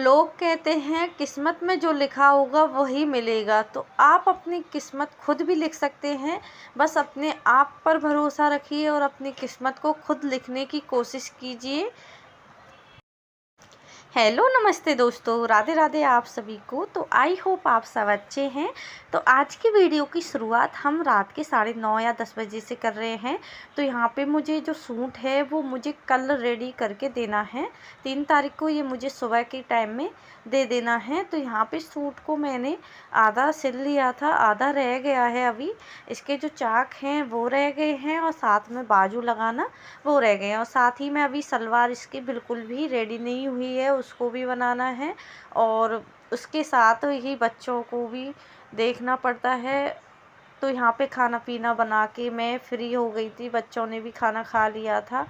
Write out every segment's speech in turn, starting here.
लोग कहते हैं किस्मत में जो लिखा होगा वही मिलेगा। तो आप अपनी किस्मत खुद भी लिख सकते हैं। बस अपने आप पर भरोसा रखिए और अपनी किस्मत को खुद लिखने की कोशिश कीजिए। हेलो नमस्ते दोस्तों, राधे राधे आप सभी को। तो आई होप आप सब अच्छे हैं। तो आज की वीडियो की शुरुआत हम रात के 9:30 या 10 बजे से कर रहे हैं। तो यहाँ पे मुझे जो सूट है वो मुझे कल रेडी करके देना है। 3 तारीख को ये मुझे सुबह के टाइम में दे देना है। तो यहाँ पे सूट को मैंने आधा सिल लिया था, आधा रह गया है अभी। इसके जो चाक हैं वो रह गए हैं और साथ में बाजू लगाना वो रह गए हैं। और साथ ही में अभी सलवार इसकी बिल्कुल भी रेडी नहीं हुई है, उसको भी बनाना है। और उसके साथ ही बच्चों को भी देखना पड़ता है। तो यहाँ पे खाना पीना बना के मैं फ्री हो गई थी। बच्चों ने भी खाना खा लिया था,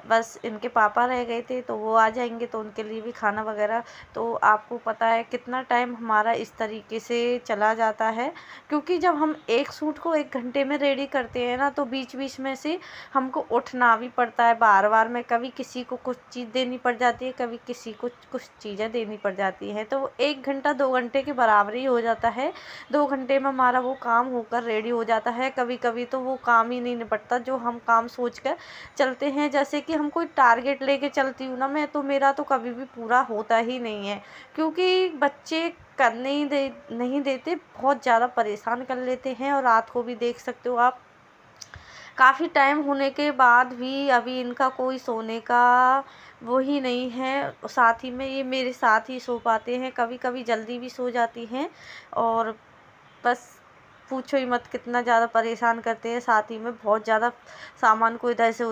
बस इनके पापा रह गए थे तो वो आ जाएंगे तो उनके लिए भी खाना वगैरह। तो आपको पता है कितना टाइम हमारा इस तरीके से चला जाता है, क्योंकि जब हम एक सूट को 1 घंटे में रेडी करते हैं ना तो बीच बीच में से हमको उठना भी पड़ता है बार बार में। कभी किसी को कुछ चीज़ देनी पड़ जाती है, कभी किसी को कुछ चीज़ें देनी पड़ जाती हैं। तो 1 घंटा 2 घंटे के बराबर ही हो जाता है। 2 घंटे में हमारा वो काम होकर रेडी हो जाता है। कभी कभी तो वो काम ही नहीं निपटता जो हम काम सोच कर चलते हैं। जैसे कि हम कोई टारगेट लेके चलती हूँ ना मैं, तो मेरा तो कभी भी पूरा होता ही नहीं है, क्योंकि बच्चे करने ही नहीं देते, बहुत ज़्यादा परेशान कर लेते हैं। और रात को भी देख सकते हो आप, काफ़ी टाइम होने के बाद भी अभी इनका कोई सोने का वो ही नहीं है। साथ ही में ये मेरे साथ ही सो पाते हैं, कभी कभी जल्दी भी सो जाती हैं। और बस पूछो ही मत, कितना ज़्यादा परेशान करते हैं। साथ ही में बहुत ज़्यादा सामान को इधर से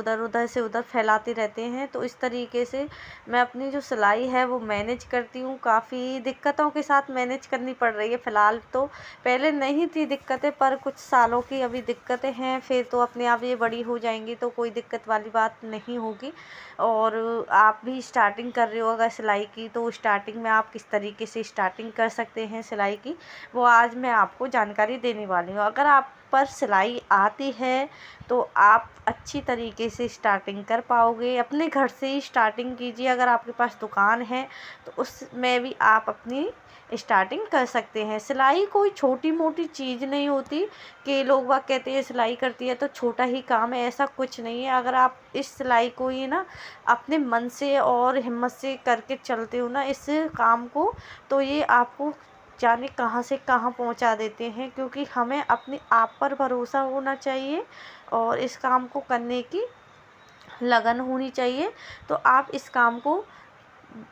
उधर फैलाते रहते हैं। तो इस तरीके से मैं अपनी जो सिलाई है वो मैनेज करती हूँ। काफ़ी दिक्कतों के साथ मैनेज करनी पड़ रही है फ़िलहाल तो। पहले नहीं थी दिक्कतें, पर कुछ सालों की अभी दिक्कतें हैं। फिर तो अपने आप ये बड़ी हो जाएंगी तो कोई दिक्कत वाली बात नहीं होगी। और आप भी स्टार्टिंग कर रहे हो अगर सिलाई की, तो स्टार्टिंग में आप किस तरीके से स्टार्टिंग कर सकते हैं सिलाई की, वो आज मैं आपको जानकारी देने वाली हूँ। अगर आप पर सिलाई आती है तो आप अच्छी तरीके से स्टार्टिंग कर पाओगे। अपने घर से ही स्टार्टिंग कीजिए। अगर आपके पास दुकान है तो उसमें भी आप अपनी स्टार्टिंग कर सकते हैं। सिलाई कोई छोटी मोटी चीज़ नहीं होती कि लोग बाग कहते हैं सिलाई करती है तो छोटा ही काम है, ऐसा कुछ नहीं है। अगर आप इस सिलाई को ही ना अपने मन से और हिम्मत से करके चलते हो ना इस काम को, तो ये आपको जाने कहाँ से कहाँ पहुँचा देते हैं। क्योंकि हमें अपने आप पर भरोसा होना चाहिए और इस काम को करने की लगन होनी चाहिए। तो आप इस काम को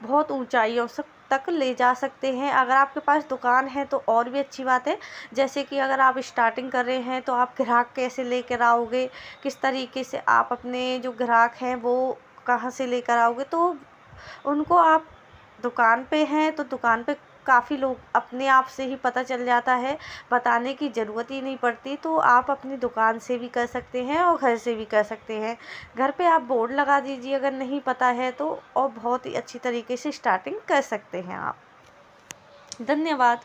बहुत ऊंचाइयों तक ले जा सकते हैं। अगर आपके पास दुकान है तो और भी अच्छी बात है। जैसे कि अगर आप स्टार्टिंग कर रहे हैं तो आप ग्राहक कैसे लेकर आओगे, किस तरीके से आप अपने जो ग्राहक हैं वो कहाँ से लेकर आओगे, तो उनको आप दुकान पे हैं तो दुकान पे काफ़ी लोग अपने आप से ही पता चल जाता है, बताने की ज़रूरत ही नहीं पड़ती। तो आप अपनी दुकान से भी कर सकते हैं और घर से भी कर सकते हैं। घर पे आप बोर्ड लगा दीजिए अगर नहीं पता है तो, और बहुत ही अच्छी तरीके से स्टार्टिंग कर सकते हैं आप। धन्यवाद।